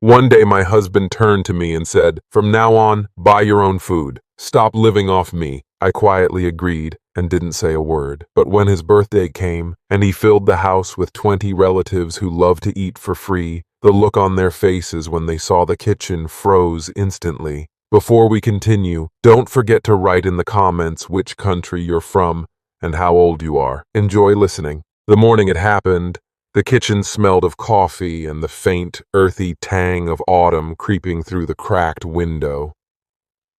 One day my husband turned to me and said, "From now on, buy your own food. Stop living off me." I quietly agreed and didn't say a word. But when his birthday came and he filled the house with 20 relatives who loved to eat for free, the look on their faces when they saw the kitchen froze instantly. Before we continue, don't forget to write in the comments which country you're from and how old you are. Enjoy listening. The morning it happened, the kitchen smelled of coffee and the faint, earthy tang of autumn creeping through the cracked window.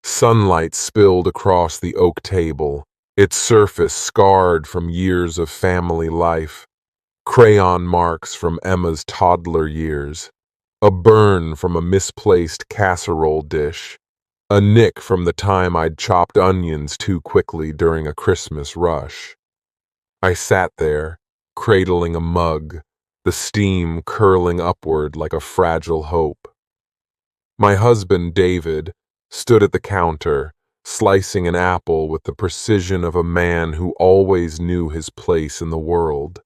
Sunlight spilled across the oak table, its surface scarred from years of family life, crayon marks from Emma's toddler years, a burn from a misplaced casserole dish, a nick from the time I'd chopped onions too quickly during a Christmas rush. I sat there, cradling a mug, the steam curling upward like a fragile hope. My husband, David, stood at the counter, slicing an apple with the precision of a man who always knew his place in the world.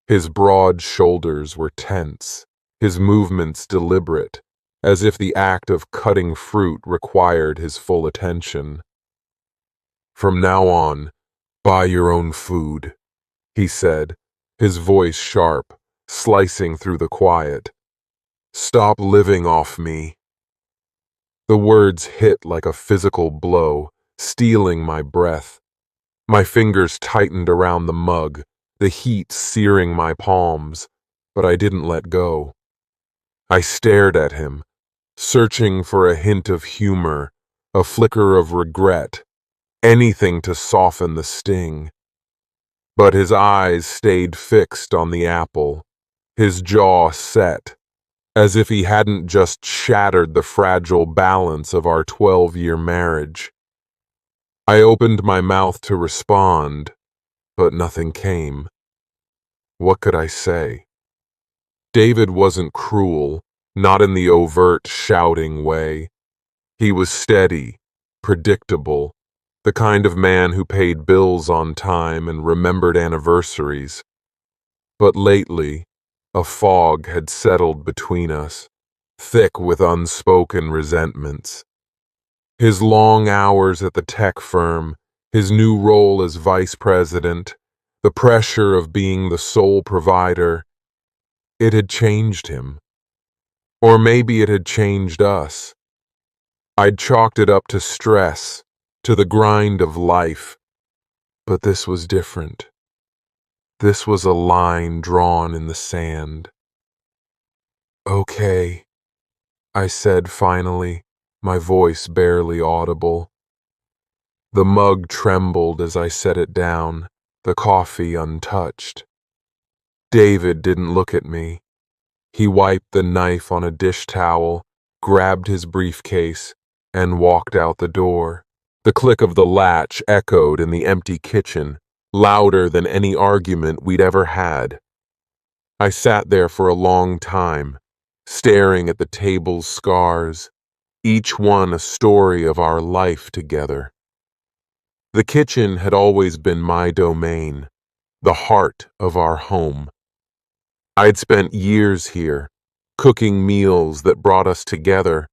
His broad shoulders were tense, his movements deliberate, as if the act of cutting fruit required his full attention. "From now on, buy your own food," he said, his voice sharp, slicing through the quiet. "Stop living off me." The words hit like a physical blow, stealing my breath. My fingers tightened around the mug, the heat searing my palms, but I didn't let go. I stared at him, searching for a hint of humor, a flicker of regret, anything to soften the sting. But his eyes stayed fixed on the apple, his jaw set, as if he hadn't just shattered the fragile balance of our 12-year marriage. I opened my mouth to respond, but nothing came. What could I say? David wasn't cruel, not in the overt shouting way. He was steady, predictable, the kind of man who paid bills on time and remembered anniversaries. But lately, a fog had settled between us, thick with unspoken resentments. His long hours at the tech firm, his new role as vice president, the pressure of being the sole provider, it had changed him. Or maybe it had changed us. I'd chalked it up to stress, to the grind of life. But this was different. This was a line drawn in the sand. "Okay," I said finally, my voice barely audible. The mug trembled as I set it down, the coffee untouched. David didn't look at me. He wiped the knife on a dish towel, grabbed his briefcase, and walked out the door. The click of the latch echoed in the empty kitchen, louder than any argument we'd ever had. I sat there for a long time, staring at the table's scars, each one a story of our life together. The kitchen had always been my domain, the heart of our home. I'd spent years here, cooking meals that brought us together,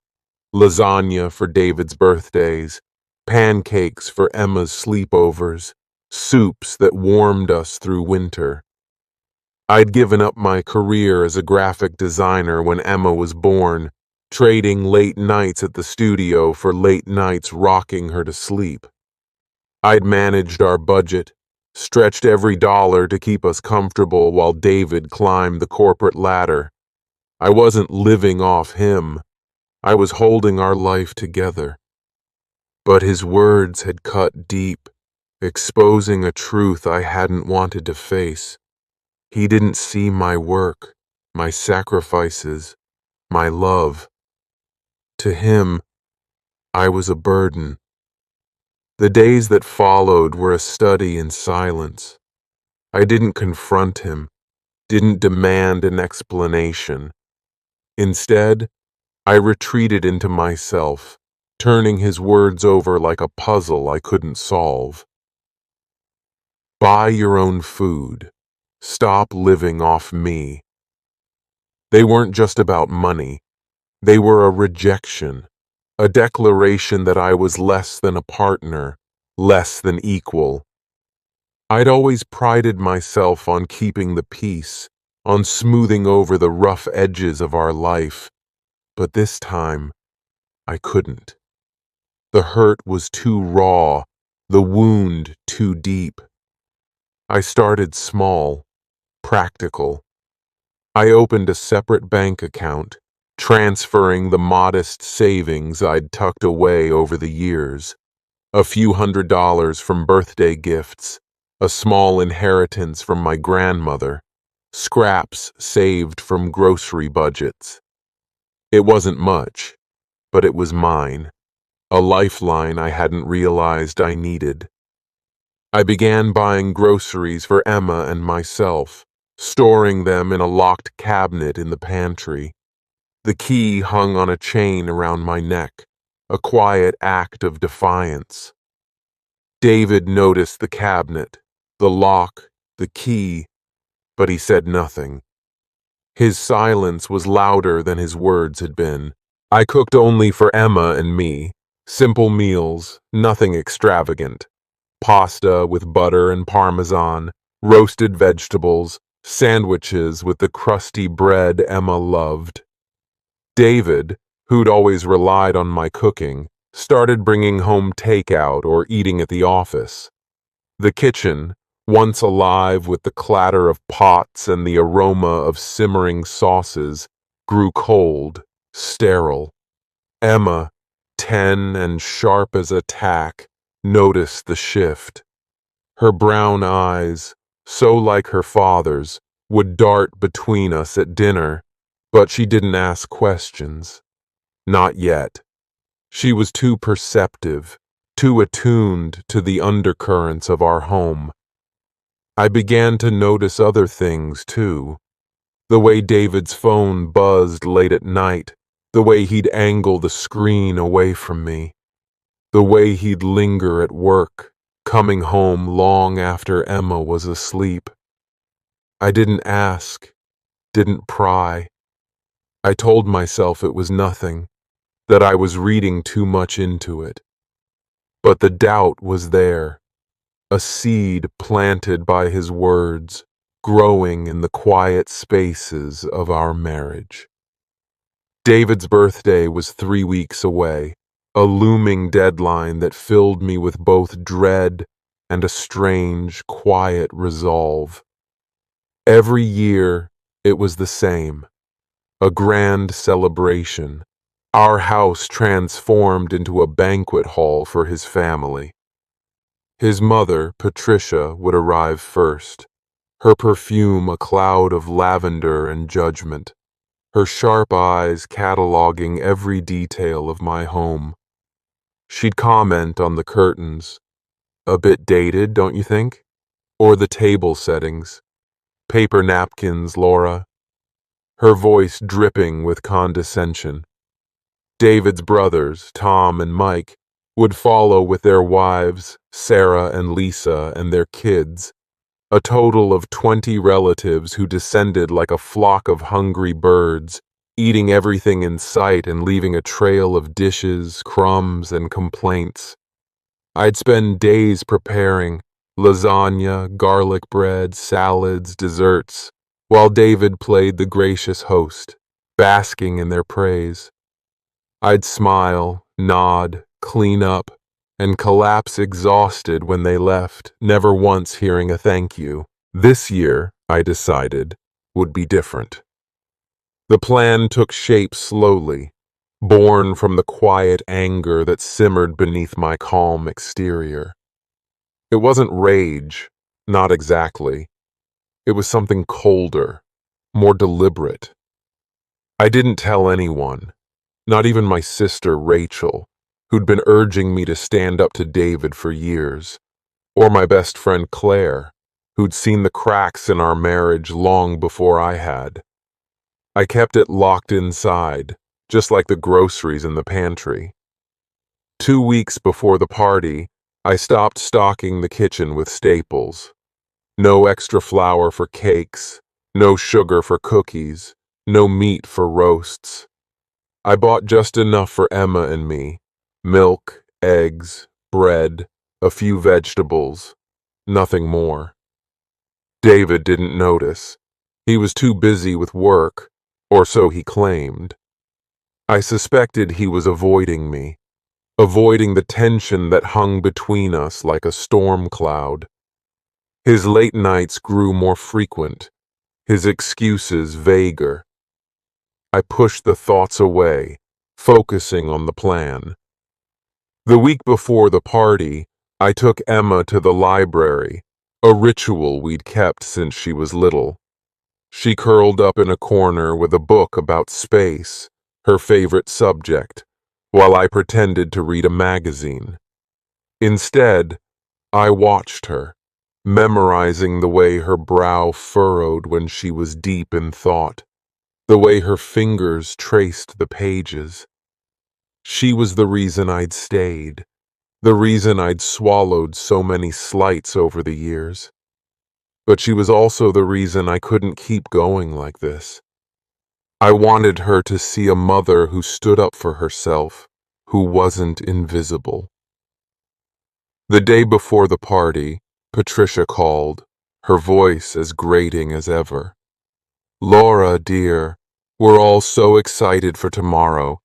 lasagna for David's birthdays, pancakes for Emma's sleepovers, soups that warmed us through winter. I'd given up my career as a graphic designer when Emma was born, trading late nights at the studio for late nights rocking her to sleep. I'd managed our budget, stretched every dollar to keep us comfortable while David climbed the corporate ladder. I wasn't living off him. I was holding our life together. But his words had cut deep, exposing a truth I hadn't wanted to face. He didn't see my work, my sacrifices, my love. To him, I was a burden. The days that followed were a study in silence. I didn't confront him, didn't demand an explanation. Instead, I retreated into myself, turning his words over like a puzzle I couldn't solve. Buy your own food. Stop living off me. They weren't just about money. They were a rejection, a declaration that I was less than a partner, less than equal. I'd always prided myself on keeping the peace, on smoothing over the rough edges of our life, but this time I couldn't. The hurt was too raw, the wound too deep. I started small, practical. I opened a separate bank account, transferring the modest savings I'd tucked away over the years. A few $100s from birthday gifts, a small inheritance from my grandmother, scraps saved from grocery budgets. It wasn't much, but it was mine, a lifeline I hadn't realized I needed. I began buying groceries for Emma and myself, storing them in a locked cabinet in the pantry. The key hung on a chain around my neck, a quiet act of defiance. David noticed the cabinet, the lock, the key, but he said nothing. His silence was louder than his words had been. I cooked only for Emma and me, simple meals, nothing extravagant. Pasta with butter and parmesan, roasted vegetables, sandwiches with the crusty bread Emma loved. David, who'd always relied on my cooking, started bringing home takeout or eating at the office. The kitchen, once alive with the clatter of pots and the aroma of simmering sauces, grew cold, sterile. Emma, 10 and sharp as a tack, noticed the shift. Her brown eyes, so like her father's, would dart between us at dinner, but she didn't ask questions. Not yet. She was too perceptive, too attuned to the undercurrents of our home. I began to notice other things, too. The way David's phone buzzed late at night, the way he'd angle the screen away from me, the way he'd linger at work, coming home long after Emma was asleep. I didn't ask, didn't pry. I told myself it was nothing, that I was reading too much into it. But the doubt was there, a seed planted by his words, growing in the quiet spaces of our marriage. David's birthday was 3 weeks away, a looming deadline that filled me with both dread and a strange, quiet resolve. Every year, it was the same, a grand celebration, our house transformed into a banquet hall for his family. His mother, Patricia, would arrive first, her perfume a cloud of lavender and judgment, her sharp eyes cataloging every detail of my home. She'd comment on the curtains. A bit dated, don't you think? Or the table settings. Paper napkins, Laura. Her voice dripping with condescension. David's brothers, Tom and Mike, would follow with their wives, Sarah and Lisa, and their kids, a total of 20 relatives who descended like a flock of hungry birds, eating everything in sight and leaving a trail of dishes, crumbs, and complaints. I'd spend days preparing lasagna, garlic bread, salads, desserts, while David played the gracious host, basking in their praise. I'd smile, nod, clean up, and collapse exhausted when they left, never once hearing a thank you. This year, I decided, would be different. The plan took shape slowly, born from the quiet anger that simmered beneath my calm exterior. It wasn't rage, not exactly. It was something colder, more deliberate. I didn't tell anyone, not even my sister Rachel, who'd been urging me to stand up to David for years, or my best friend Claire, who'd seen the cracks in our marriage long before I had. I kept it locked inside, just like the groceries in the pantry. 2 weeks before the party, I stopped stocking the kitchen with staples. No extra flour for cakes, no sugar for cookies, no meat for roasts. I bought just enough for Emma and me. Milk, eggs, bread, a few vegetables, nothing more. David didn't notice. He was too busy with work, or so he claimed. I suspected he was avoiding me, avoiding the tension that hung between us like a storm cloud. His late nights grew more frequent, his excuses vaguer. I pushed the thoughts away, focusing on the plan. The week before the party, I took Emma to the library, a ritual we'd kept since she was little. She curled up in a corner with a book about space, her favorite subject, while I pretended to read a magazine. Instead, I watched her, memorizing the way her brow furrowed when she was deep in thought, the way her fingers traced the pages. She was the reason I'd stayed, the reason I'd swallowed so many slights over the years. But she was also the reason I couldn't keep going like this. I wanted her to see a mother who stood up for herself, who wasn't invisible. The day before the party, Patricia called, her voice as grating as ever. "Laura, dear, we're all so excited for tomorrow.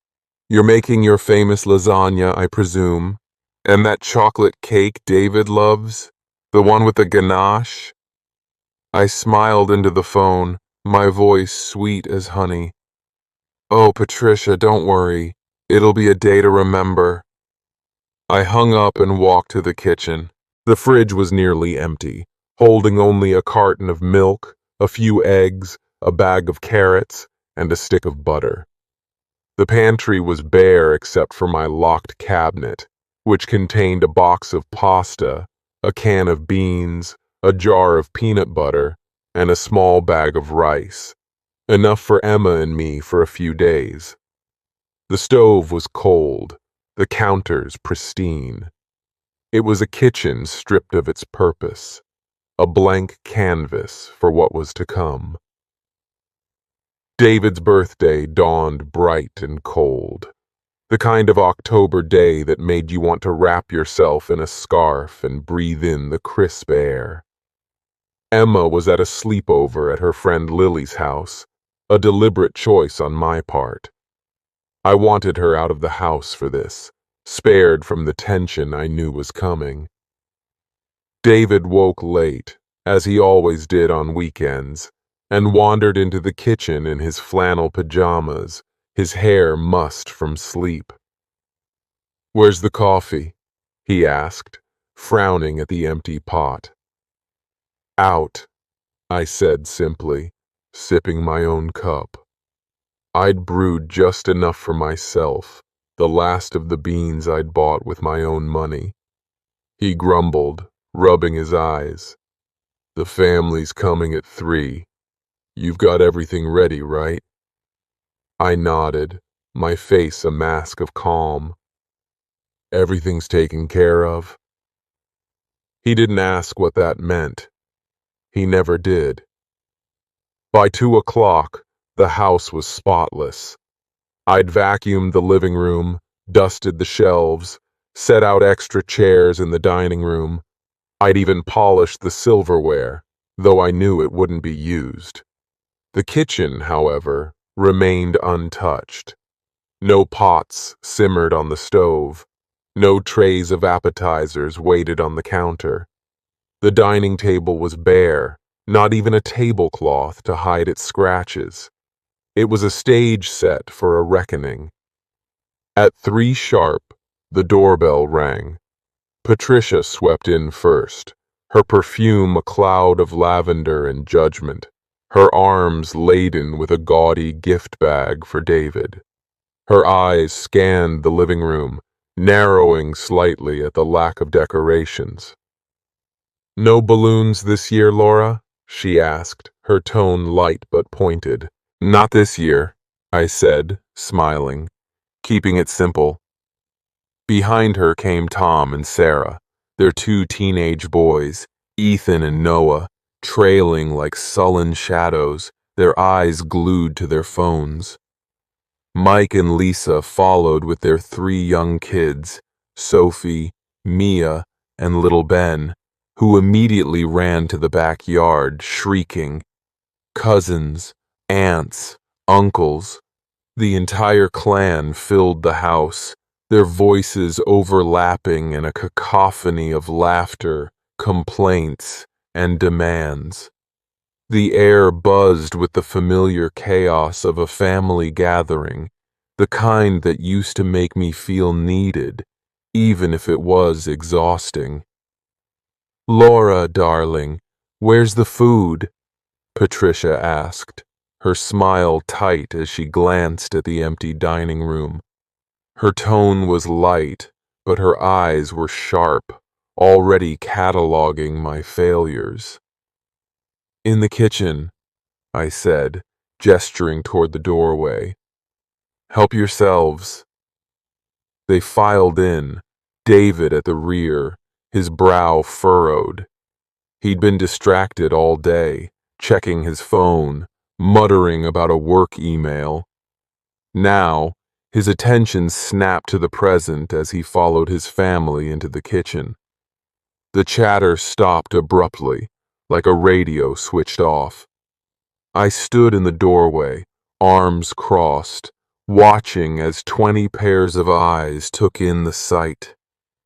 You're making your famous lasagna, I presume, and that chocolate cake David loves, the one with the ganache." I smiled into the phone, my voice sweet as honey. "Oh, Patricia, don't worry. It'll be a day to remember." I hung up and walked to the kitchen. The fridge was nearly empty, holding only a carton of milk, a few eggs, a bag of carrots, and a stick of butter. The pantry was bare except for my locked cabinet, which contained a box of pasta, a can of beans, a jar of peanut butter, and a small bag of rice, enough for Emma and me for a few days. The stove was cold, the counters pristine. It was a kitchen stripped of its purpose, a blank canvas for what was to come. David's birthday dawned bright and cold, the kind of October day that made you want to wrap yourself in a scarf and breathe in the crisp air. Emma was at a sleepover at her friend Lily's house, a deliberate choice on my part. I wanted her out of the house for this, spared from the tension I knew was coming. David woke late, as he always did on weekends, and wandered into the kitchen in his flannel pajamas, his hair mussed from sleep. "Where's the coffee?" he asked, frowning at the empty pot. "Out," I said simply, sipping my own cup. I'd brewed just enough for myself, the last of the beans I'd bought with my own money. He grumbled, rubbing his eyes. "The family's coming at 3. You've got everything ready, right?" I nodded, my face a mask of calm. "Everything's taken care of?" He didn't ask what that meant. He never did. By 2 o'clock, the house was spotless. I'd vacuumed the living room, dusted the shelves, set out extra chairs in the dining room. I'd even polished the silverware, though I knew it wouldn't be used. The kitchen, however, remained untouched. No pots simmered on the stove. No trays of appetizers waited on the counter. The dining table was bare, not even a tablecloth to hide its scratches. It was a stage set for a reckoning. At 3 sharp, the doorbell rang. Patricia swept in first, her perfume a cloud of lavender and judgment, her arms laden with a gaudy gift bag for David. Her eyes scanned the living room, narrowing slightly at the lack of decorations. "No balloons this year, Laura?" she asked, her tone light but pointed. "Not this year," I said, smiling, keeping it simple. Behind her came Tom and Sarah, their 2 teenage boys, Ethan and Noah, trailing like sullen shadows, their eyes glued to their phones. Mike and Lisa followed with their 3 young kids, Sophie, Mia, and little Ben, who immediately ran to the backyard, shrieking. Cousins, aunts, uncles, the entire clan filled the house, their voices overlapping in a cacophony of laughter, complaints, and demands. The air buzzed with the familiar chaos of a family gathering, the kind that used to make me feel needed, even if it was exhausting. "Laura, darling, where's the food?" Patricia asked, her smile tight as she glanced at the empty dining room. Her tone was light, but her eyes were sharp, already cataloging my failures. "In the kitchen," I said, gesturing toward the doorway. "Help yourselves." They filed in, David at the rear, his brow furrowed. He'd been distracted all day, checking his phone, muttering about a work email. Now, his attention snapped to the present as he followed his family into the kitchen. The chatter stopped abruptly, like a radio switched off. I stood in the doorway, arms crossed, watching as 20 pairs of eyes took in the sight.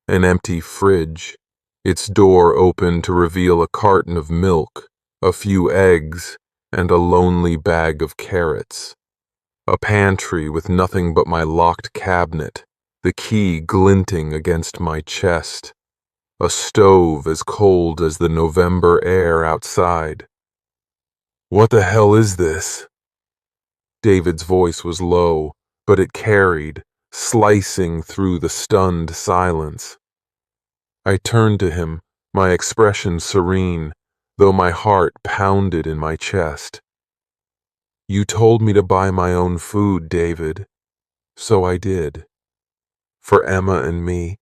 An empty fridge, its door open to reveal a carton of milk, a few eggs, and a lonely bag of carrots. A pantry with nothing but my locked cabinet, the key glinting against my chest. A stove as cold as the November air outside. "What the hell is this?" David's voice was low, but it carried, slicing through the stunned silence. I turned to him, my expression serene, though my heart pounded in my chest. "You told me to buy my own food, David. So I did. For Emma and me.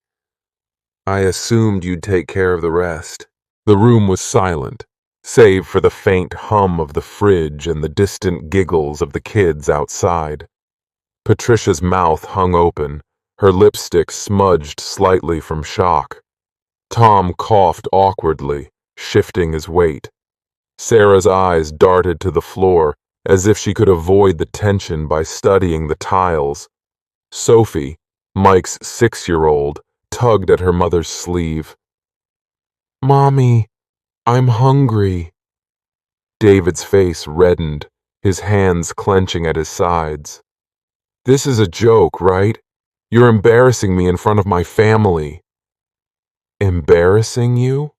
I assumed you'd take care of the rest." The room was silent, save for the faint hum of the fridge and the distant giggles of the kids outside. Patricia's mouth hung open, her lipstick smudged slightly from shock. Tom coughed awkwardly, shifting his weight. Sarah's eyes darted to the floor, as if she could avoid the tension by studying the tiles. Sophie, Mike's 6-year-old, tugged at her mother's sleeve. "Mommy, I'm hungry." David's face reddened, his hands clenching at his sides. "This is a joke, right? You're embarrassing me in front of my family." "Embarrassing you?"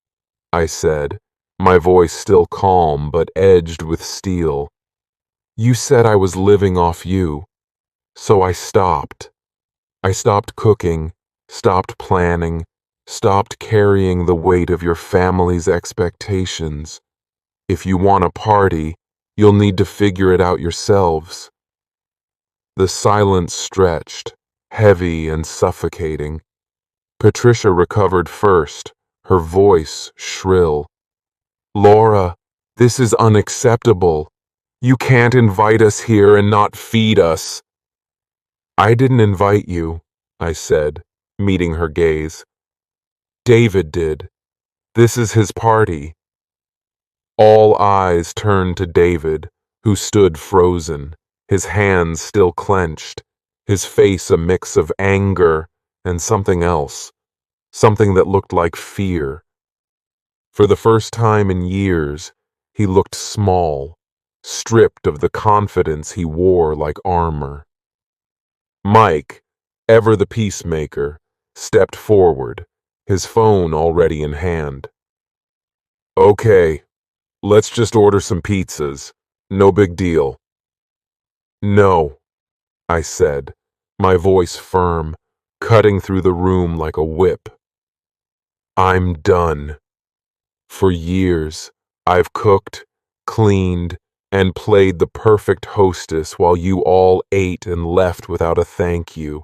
I said, my voice still calm but edged with steel. "You said I was living off you, so I stopped. I stopped cooking, stopped planning, stopped carrying the weight of your family's expectations. If you want a party, you'll need to figure it out yourselves." The silence stretched, heavy and suffocating. Patricia recovered first, her voice shrill. "Laura, this is unacceptable. You can't invite us here and not feed us." "I didn't invite you," I said, meeting her gaze. "David did. This is his party." All eyes turned to David, who stood frozen, his hands still clenched, his face a mix of anger and something else, something that looked like fear. For the first time in years, he looked small, stripped of the confidence he wore like armor. Mike, ever the peacemaker, stepped forward, his phone already in hand. "Okay, let's just order some pizzas. No big deal." "No," I said, my voice firm, cutting through the room like a whip. "I'm done. For years, I've cooked, cleaned, and played the perfect hostess while you all ate and left without a thank you.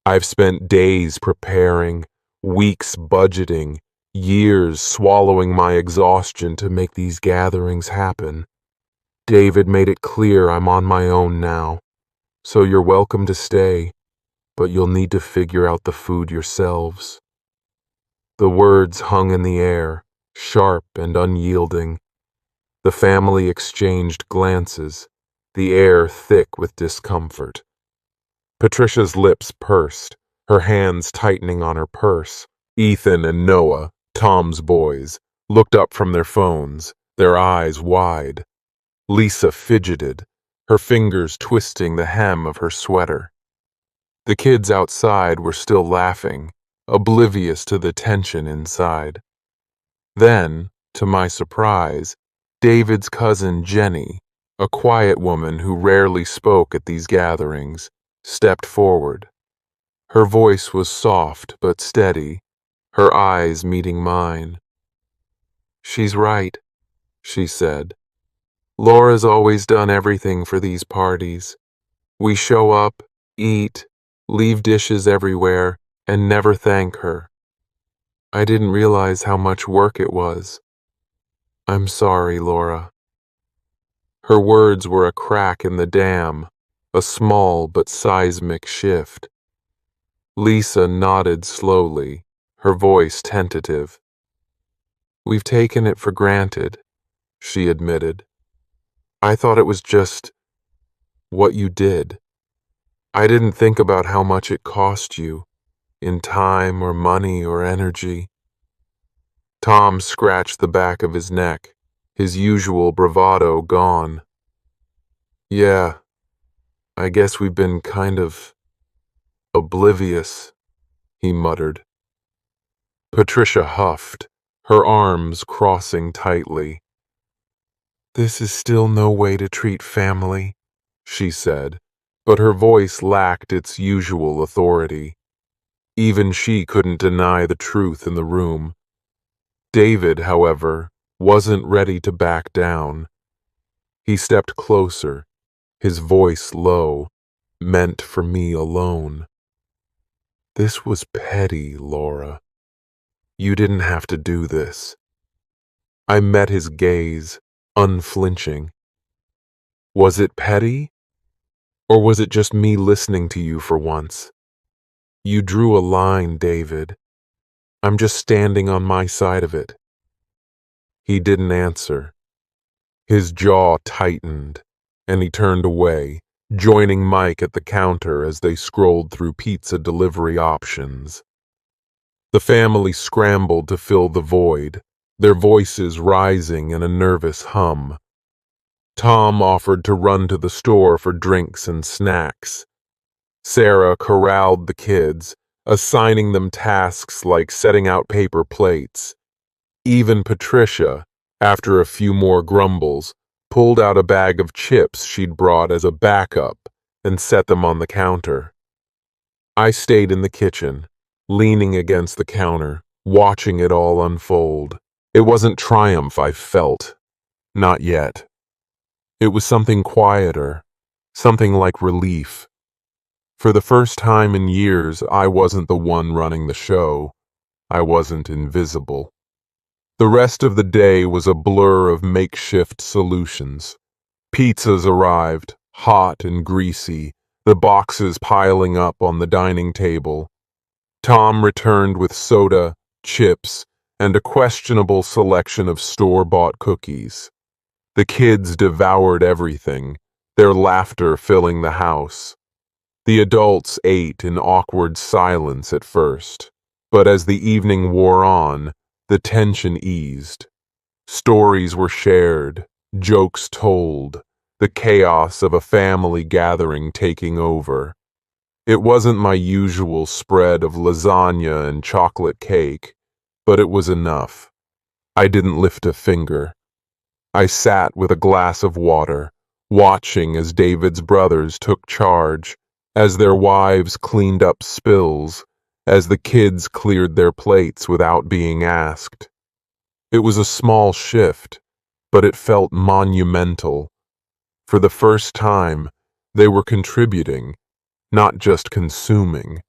I've spent days preparing, weeks budgeting, years swallowing my exhaustion to make these gatherings happen. David made it clear I'm on my own now. So you're welcome to stay, but you'll need to figure out the food yourselves. The words hung in the air, sharp and unyielding. The family exchanged glances, the air thick with discomfort. Patricia's lips pursed, her hands tightening on her purse. Ethan and Noah, Tom's boys, looked up from their phones, their eyes wide. Lisa fidgeted, her fingers twisting the hem of her sweater. The kids outside were still laughing, oblivious to the tension inside. Then, to my surprise, David's cousin Jenny, a quiet woman who rarely spoke at these gatherings, stepped forward. Her voice was soft but steady, her eyes meeting mine. "She's right," she said. "Laura's always done everything for these parties. We show up, eat, leave dishes everywhere, and never thank her. I didn't realize how much work it was. I'm sorry, Laura." Her words were a crack in the dam, a small but seismic shift. Lisa nodded slowly, her voice tentative. "We've taken it for granted," she admitted. "I thought it was just what you did. I didn't think about how much it cost you, in time or money or energy." Tom scratched the back of his neck, his usual bravado gone. "Yeah, I guess we've been kind of oblivious," he muttered. Patricia huffed, her arms crossing tightly. "This is still no way to treat family," she said, but her voice lacked its usual authority. Even she couldn't deny the truth in the room. David, however, wasn't ready to back down. He stepped closer, his voice low, meant for me alone. "This was petty, Laura. You didn't have to do this." I met his gaze, unflinching. Was it petty? Or was it just me listening to you for once? You drew a line, David. I'm just standing on my side of it. He didn't answer. His jaw tightened, and he turned away, joining Mike at the counter as they scrolled through pizza delivery options. The family scrambled to fill the void, their voices rising in a nervous hum. Tom offered to run to the store for drinks and snacks. Sarah corralled the kids, assigning them tasks like setting out paper plates. Even Patricia, after a few more grumbles, pulled out a bag of chips she'd brought as a backup and set them on the counter. I stayed in the kitchen, leaning against the counter, watching it all unfold. It wasn't triumph I felt. Not yet. It was something quieter, something like relief. For the first time in years, I wasn't the one running the show. I wasn't invisible. The rest of the day was a blur of makeshift solutions. Pizzas arrived, hot and greasy, the boxes piling up on the dining table. Tom returned with soda, chips, and a questionable selection of store-bought cookies. The kids devoured everything, their laughter filling the house. The adults ate in awkward silence at first, but as the evening wore on, the tension eased. Stories were shared, jokes told, the chaos of a family gathering taking over. It wasn't my usual spread of lasagna and chocolate cake, but it was enough. I didn't lift a finger. I sat with a glass of water, watching as David's brothers took charge, as their wives cleaned up spills, as the kids cleared their plates without being asked. It was a small shift, but it felt monumental. For the first time, they were contributing, not just consuming.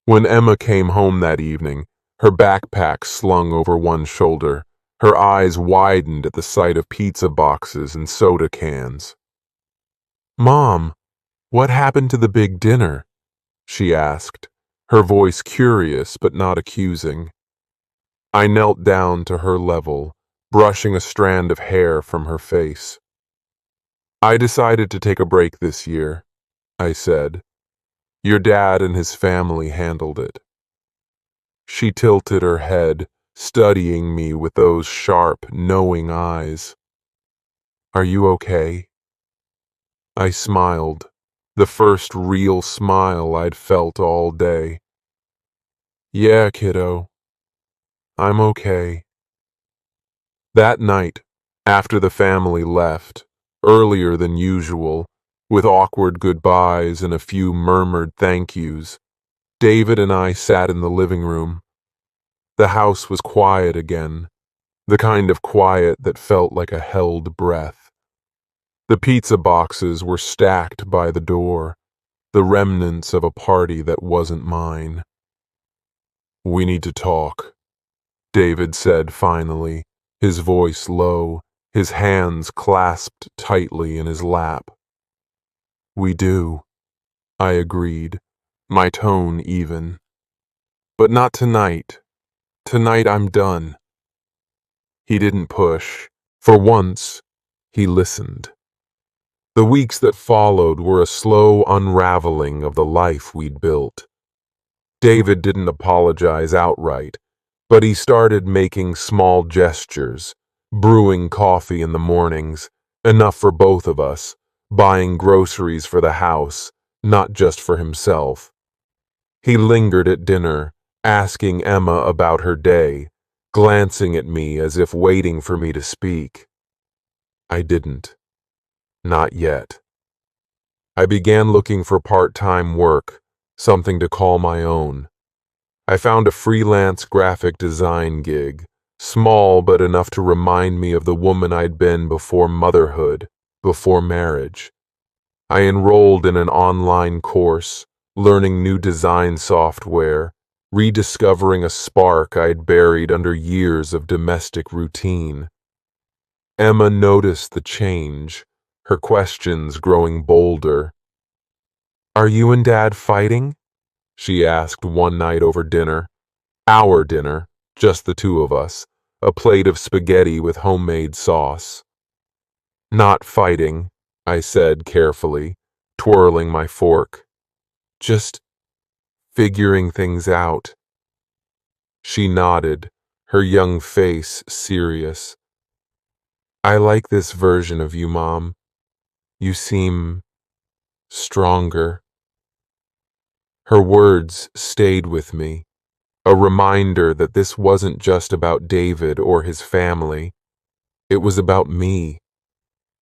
When Emma came home that evening, her backpack slung over one shoulder, her eyes widened at the sight of pizza boxes and soda cans. "Mom, "What happened to the big dinner?" she asked, her voice curious but not accusing. I knelt down to her level, brushing a strand of hair from her face. "I decided to take a break this year," I said. "Your dad and his family handled it." She tilted her head, studying me with those sharp, knowing eyes. "Are you okay?" I smiled, the first real smile I'd felt all day. "Yeah, kiddo, I'm okay." That night, after the family left, earlier than usual, with awkward goodbyes and a few murmured thank yous, David and I sat in the living room. The house was quiet again, the kind of quiet that felt like a held breath. The pizza boxes were stacked by the door, the remnants of a party that wasn't mine. "We need to talk," David said finally, his voice low, his hands clasped tightly in his lap. "We do," I agreed, my tone even. "But not tonight. Tonight I'm done." He didn't push. For once, he listened. The weeks that followed were a slow unraveling of the life we'd built. David didn't apologize outright, but he started making small gestures, brewing coffee in the mornings, enough for both of us, buying groceries for the house, not just for himself. He lingered at dinner, asking Emma about her day, glancing at me as if waiting for me to speak. I didn't. Not yet. I began looking for part-time work, something to call my own. I found a freelance graphic design gig, small but enough to remind me of the woman I'd been before motherhood, before marriage. I enrolled in an online course, learning new design software, rediscovering a spark I'd buried under years of domestic routine. Emma noticed the change, her questions growing bolder. "Are you and Dad fighting?" she asked one night over dinner. Our dinner, just the two of us, a plate of spaghetti with homemade sauce. "Not fighting," I said carefully, twirling my fork. "Just figuring things out." She nodded, her young face serious. "I like this version of you, Mom. You seem stronger." Her words stayed with me, a reminder that this wasn't just about David or his family. It was about me,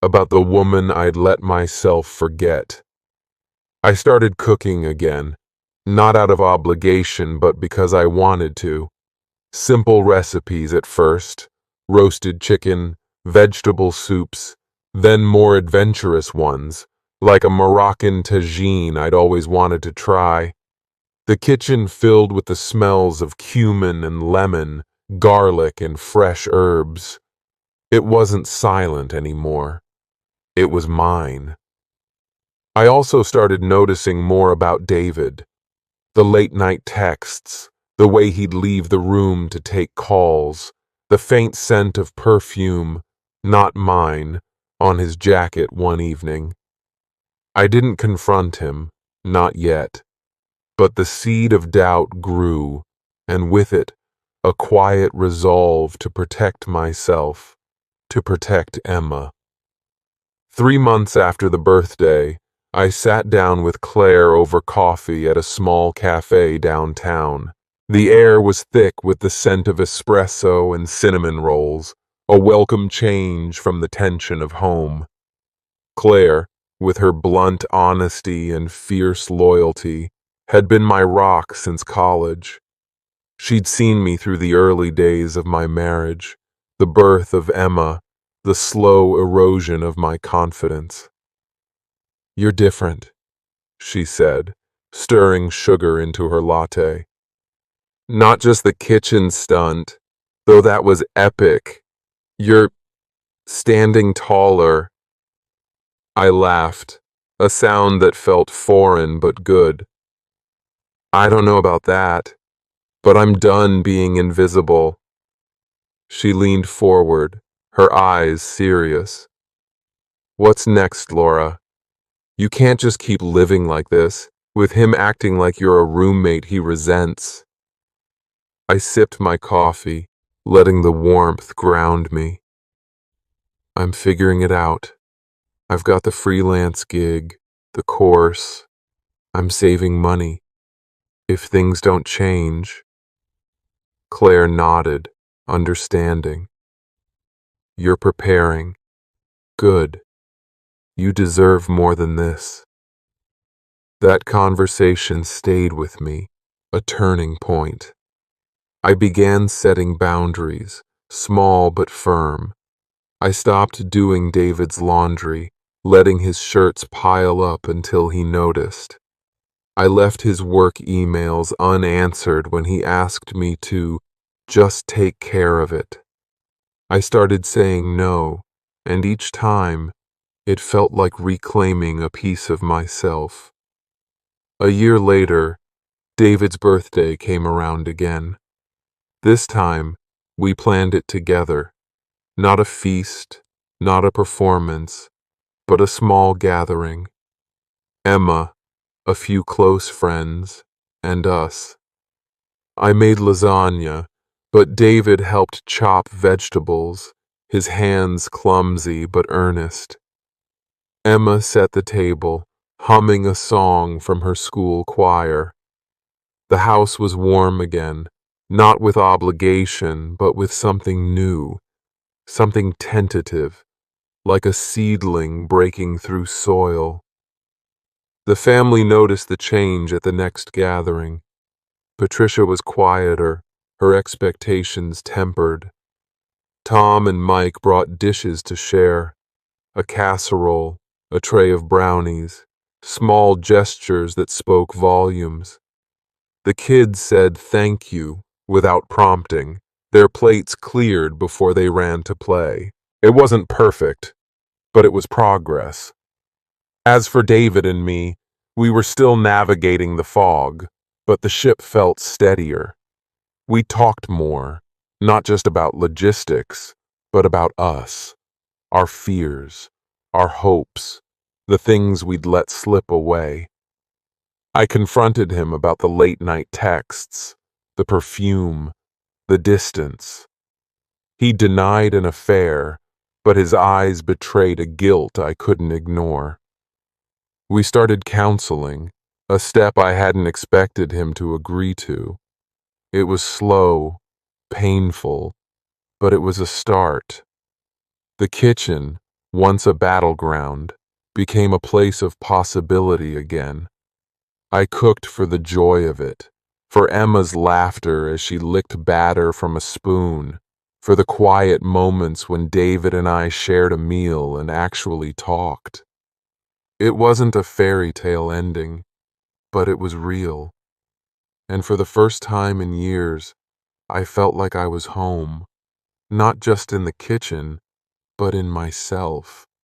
about the woman I'd let myself forget. I started cooking again, not out of obligation but because I wanted to. Simple recipes at first, roasted chicken, vegetable soups, then more adventurous ones, like a Moroccan tagine I'd always wanted to try. The kitchen filled with the smells of cumin and lemon, garlic and fresh herbs. It wasn't silent anymore. It was mine. I also started noticing more about David. The late-night texts, the way he'd leave the room to take calls, the faint scent of perfume, not mine, on his jacket one evening. I didn't confront him, not yet, but the seed of doubt grew, and with it, a quiet resolve to protect myself, to protect Emma. 3 months after the birthday, I sat down with Claire over coffee at a small cafe downtown. The air was thick with the scent of espresso and cinnamon rolls, a welcome change from the tension of home. Claire, with her blunt honesty and fierce loyalty, had been my rock since college. She'd seen me through the early days of my marriage, the birth of Emma, the slow erosion of my confidence. "You're different," she said, stirring sugar into her latte. "Not just the kitchen stunt, though that was epic. You're standing taller." I laughed, a sound that felt foreign but good. I don't know about that, but I'm done being invisible. She leaned forward, her eyes serious. What's next, Laura? You can't just keep living like this, with him acting like you're a roommate he resents. I sipped my coffee, letting the warmth ground me. I'm figuring it out. I've got the freelance gig, the course. I'm saving money. If things don't change. Claire nodded, understanding. You're preparing. Good. You deserve more than this. That conversation stayed with me, a turning point. I began setting boundaries, small but firm. I stopped doing David's laundry, letting his shirts pile up until he noticed. I left his work emails unanswered when he asked me to just take care of it. I started saying no, and each time, it felt like reclaiming a piece of myself. A year later, David's birthday came around again. This time, we planned it together. Not a feast, not a performance, but a small gathering. Emma, a few close friends, and us. I made lasagna, but David helped chop vegetables, his hands clumsy but earnest. Emma set the table, humming a song from her school choir. The house was warm again, not with obligation, but with something new, something tentative, like a seedling breaking through soil. The family noticed the change at the next gathering. Patricia was quieter, her expectations tempered. Tom and Mike brought dishes to share, a casserole, a tray of brownies, small gestures that spoke volumes. The kids said thank you without prompting, their plates cleared before they ran to play. It wasn't perfect, but it was progress. As for David and me, we were still navigating the fog, but the ship felt steadier. We talked more, not just about logistics, but about us, our fears, our hopes, the things we'd let slip away. I confronted him about the late-night texts, the perfume, the distance. He denied an affair, but his eyes betrayed a guilt I couldn't ignore. We started counseling, a step I hadn't expected him to agree to. It was slow, painful, but it was a start. The kitchen, once a battleground, became a place of possibility again. I cooked for the joy of it, for Emma's laughter as she licked batter from a spoon, for the quiet moments when David and I shared a meal and actually talked. It wasn't a fairy tale ending, but it was real. And for the first time in years, I felt like I was home, not just in the kitchen, but in myself.